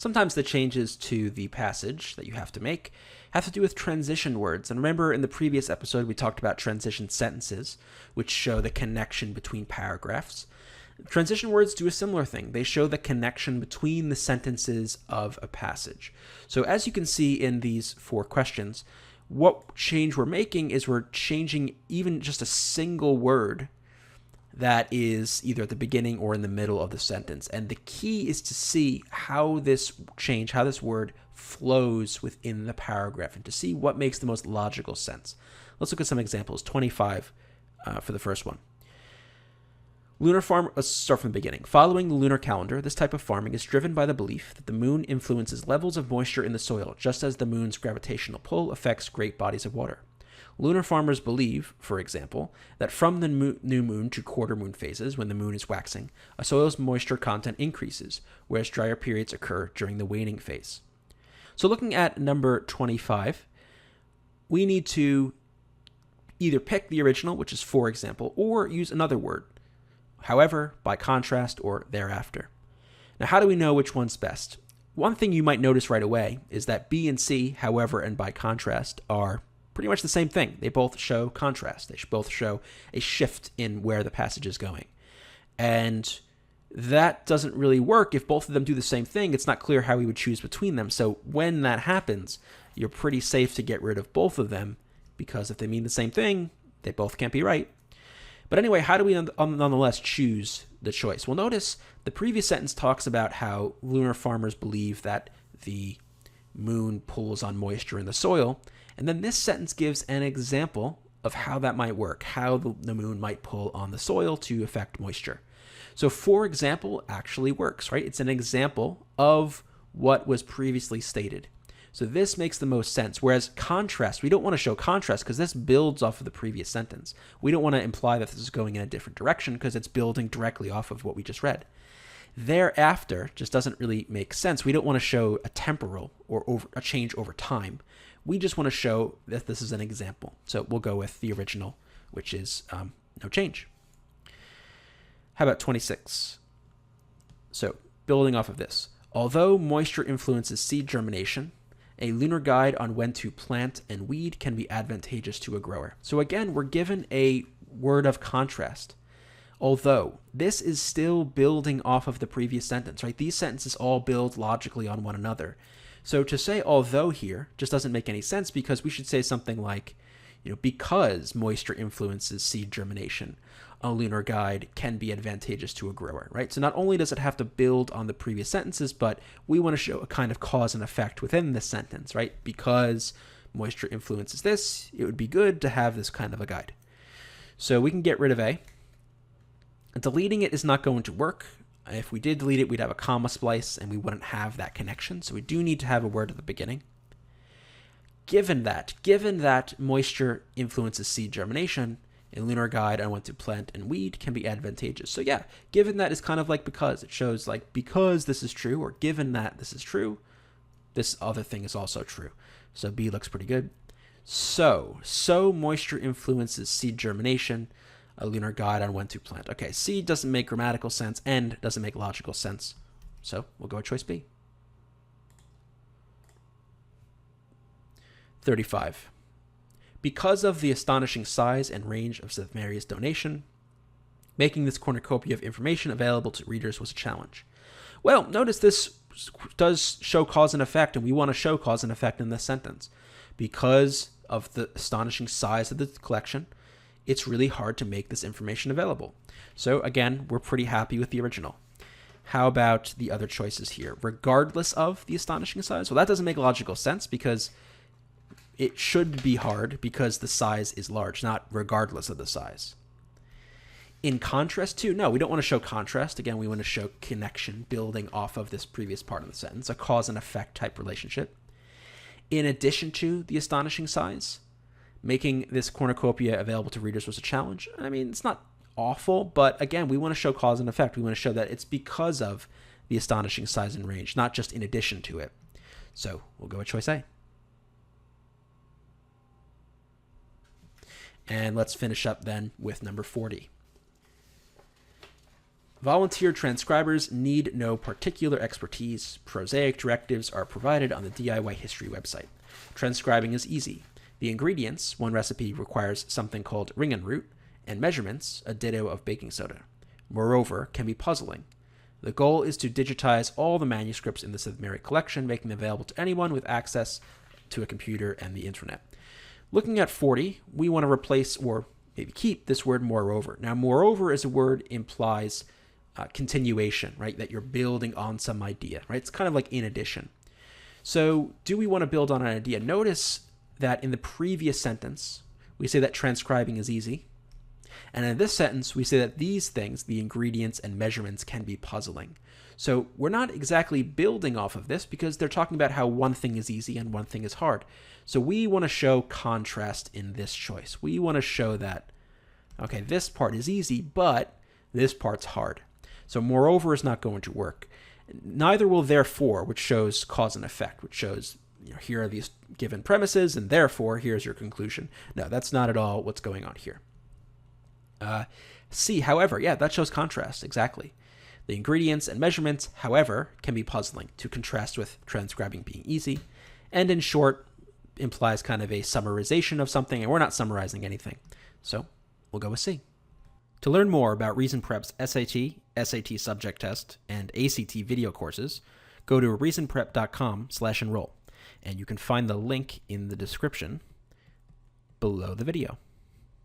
Sometimes the changes to the passage that you have to make have to do with transition words. And remember, in the previous episode, we talked about transition sentences, which show the connection between paragraphs. Transition words do a similar thing. They show the connection between the sentences of a passage. So as you can see in these 4 questions, what change we're making is we're changing even just a single word that is either at the beginning or in the middle of the sentence. And the key is to see how this change, how this word flows within the paragraph and to see what makes the most logical sense. Let's look at some examples. 25 for the first one. Let's start from the beginning. Following the lunar calendar, this type of farming is driven by the belief that the moon influences levels of moisture in the soil, just as the moon's gravitational pull affects great bodies of water. Lunar farmers believe, for example, that from the new moon to quarter moon phases, when the moon is waxing, a soil's moisture content increases, whereas drier periods occur during the waning phase. So looking at number 25, we need to either pick the original, which is for example, or use another word. However, by contrast, or thereafter. Now, how do we know which one's best? One thing you might notice right away is that B and C, however, and by contrast, are pretty much the same thing. They both show contrast. They both show a shift in where the passage is going. And that doesn't really work. If both of them do the same thing, it's not clear how we would choose between them. So when that happens, you're pretty safe to get rid of both of them, because if they mean the same thing, they both can't be right. But anyway, how do we nonetheless choose the choice? Well, notice the previous sentence talks about how lunar farmers believe that the moon pulls on moisture in the soil. And then this sentence gives an example of how that might work, how the moon might pull on the soil to affect moisture. So for example actually works, right? It's an example of what was previously stated. So this makes the most sense. Whereas contrast, we don't want to show contrast because this builds off of the previous sentence. We don't want to imply that this is going in a different direction because it's building directly off of what we just read. Thereafter just doesn't really make sense. We don't want to show a temporal or a change over time. We just want to show that this is an example. So we'll go with the original, which is no change. How about 26? So building off of this, although moisture influences seed germination, a lunar guide on when to plant and weed can be advantageous to a grower. So again, we're given a word of contrast. Although this is still building off of the previous sentence, right? These sentences all build logically on one another. So to say although here just doesn't make any sense, because we should say something like, because moisture influences seed germination, a lunar guide can be advantageous to a grower, right? So not only does it have to build on the previous sentences, but we want to show a kind of cause and effect within this sentence, right? Because moisture influences this, it would be good to have this kind of a guide. So we can get rid of A. Deleting it is not going to work. If we did delete it, we'd have a comma splice and we wouldn't have that connection. So we do need to have a word at the beginning. Given that moisture influences seed germination, a lunar guide on when to plant and weed can be advantageous. So yeah, given that is kind of like because. It shows like because this is true, or given that this is true, this other thing is also true. So B looks pretty good. So moisture influences seed germination, a lunar guide on when to plant. Okay, C doesn't make grammatical sense, and doesn't make logical sense. So we'll go with choice B. 35. Because of the astonishing size and range of Maria's donation, making this cornucopia of information available to readers was a challenge. Well, notice this does show cause and effect, and we want to show cause and effect in this sentence. Because of the astonishing size of the collection, it's really hard to make this information available. So again, we're pretty happy with the original. How about the other choices here? Regardless of the astonishing size? Well, that doesn't make logical sense because it should be hard because the size is large, not regardless of the size. In contrast to, no, we don't want to show contrast. Again, we want to show connection building off of this previous part of the sentence, a cause and effect type relationship. In addition to the astonishing size, making this cornucopia available to readers was a challenge. I mean, it's not awful, but again, we want to show cause and effect. We want to show that it's because of the astonishing size and range, not just in addition to it. So we'll go with choice A. And let's finish up then with number 40. Volunteer transcribers need no particular expertise. Prosaic directives are provided on the DIY History website. Transcribing is easy. The ingredients, one recipe requires something called ring and root, and measurements, a ditto of baking soda. Moreover, can be puzzling. The goal is to digitize all the manuscripts in the St. Mary collection, making them available to anyone with access to a computer and the internet. Looking at 40, we want to replace or maybe keep this word moreover. Now, moreover is a word implies continuation, right? That you're building on some idea, right? It's kind of like in addition. So do we want to build on an idea? Notice that in the previous sentence, we say that transcribing is easy. And in this sentence, we say that these things, the ingredients and measurements, can be puzzling. So we're not exactly building off of this because they're talking about how one thing is easy and one thing is hard. So we want to show contrast in this choice. We want to show that, okay, this part is easy, but this part's hard. So moreover is not going to work. Neither will therefore, which shows cause and effect, which shows, here are these given premises, and therefore here's your conclusion. No, that's not at all what's going on here. C, however, yeah, that shows contrast, exactly. The ingredients and measurements, however, can be puzzling, to contrast with transcribing being easy. And in short, implies kind of a summarization of something, and we're not summarizing anything. So we'll go with C. To learn more about Reason Prep's SAT, SAT subject test, and ACT video courses, go to reasonprep.com/enroll, and you can find the link in the description below the video.